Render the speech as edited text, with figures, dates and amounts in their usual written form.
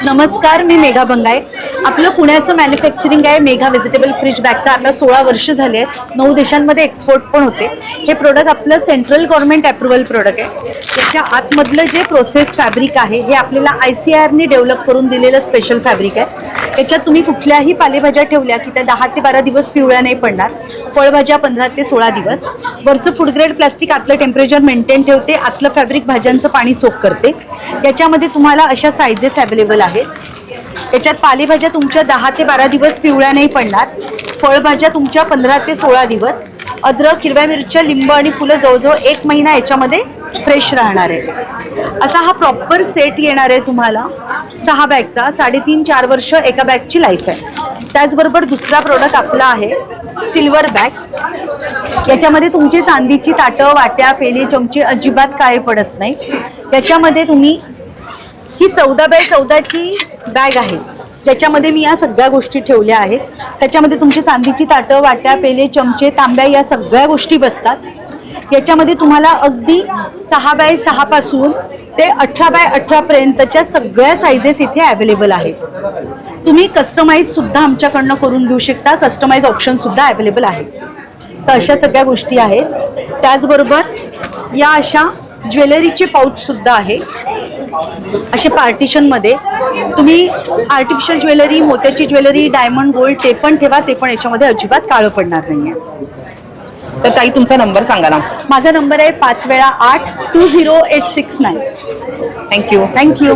नमस्कार, मी मेघा बंगाय. आपलं पुण्याचं मॅन्युफॅक्चरिंग आहे मेघा व्हेजिटेबल फ्रीज बॅगचं. आता 16 वर्ष झाले आहेत. 9 देशांमध्ये एक्सपोर्ट पण होते. हे प्रोडक्ट आपलं सेंट्रल गव्हर्नमेंट अप्रुव्हल प्रोडक्ट आहे. त्याच्या आतमधलं जे प्रोसेस फॅब्रिक आहे हे आपल्याला ICARने डेव्हलप करून दिलेलं स्पेशल फॅब्रिक आहे. याच्यात तुम्ही कुठल्याही पालेभाज्या ठेवल्या की त्या 10 ते 12 दिवस पिवळ्या नाही पडणार. फळभाज्या 15 ते 16 दिवस. वरचं फूड ग्रेड प्लास्टिक आतलं टेम्परेचर मेंटेन ठेवते. आतलं फॅब्रिक भाज्यांचं पाणी सोक करते. याच्यामध्ये तुम्हाला अशा सायझेस अवेलेबल आहेत. याच्यात पालेभाज्या तुमच्या 10 ते 12 दिवस पिवळ्या नाही पडणार. फळभाज्या तुमच्या 15 ते 16 दिवस. अद्रक, हिरव्या मिरच्या, लिंब आणि फुलं जवळजवळ 1 महिना याच्यामध्ये फ्रेश राहणार आहे. असा हा प्रॉपर सेट येणार आहे तुम्हाला. 6 बॅगचा 3.5-4 वर्ष एका बॅगची लाईफ आहे. त्याचबरोबर दुसरा प्रोडक्ट आपला आहे सिल्वर बॅग. याच्यामध्ये तुमची चांदीची ताटं, वाट्या, पेले, चमचे अजिबात काळे पडत नाही. याच्यामध्ये तुम्ही ही 14x14ची बॅग आहे. त्याच्यामध्ये मी या सगळ्या गोष्टी ठेवल्या आहेत. त्याच्यामध्ये तुमची चांदीची ताटं, वाट्या, पेले, चमचे, तांब्या या सगळ्या गोष्टी बसतात. याच्यामध्ये तुम्हाला अगदी 6x6 पासून ते 18x18 पर्यंतच्या सगळ्या साईजेस इथे अवेलेबल आहेत. तुम्ही कस्टमाइज सुद्धा आमच्याकडनं करून घेऊ शकता. कस्टमाइज ऑप्शन सुद्धा अवेलेबल आहे. तर अशा सगळ्या गोष्टी आहेत. त्याचबरोबर या अशा ज्वेलरीचे पाऊच सुद्धा आहे. असे पार्टिशनमध्ये तुम्ही आर्टिफिशियल ज्वेलरी, मोत्याची ज्वेलरी, डायमंड, गोल्ड ते पण ठेवा. ते पण याच्यामध्ये अजिबात काळं पडणार नाही आहे. तर ताई तुमचा नंबर सांगा ना. माझा नंबर आहे 5 वेळा 8 20 869. थँक्यू. थँक्यू.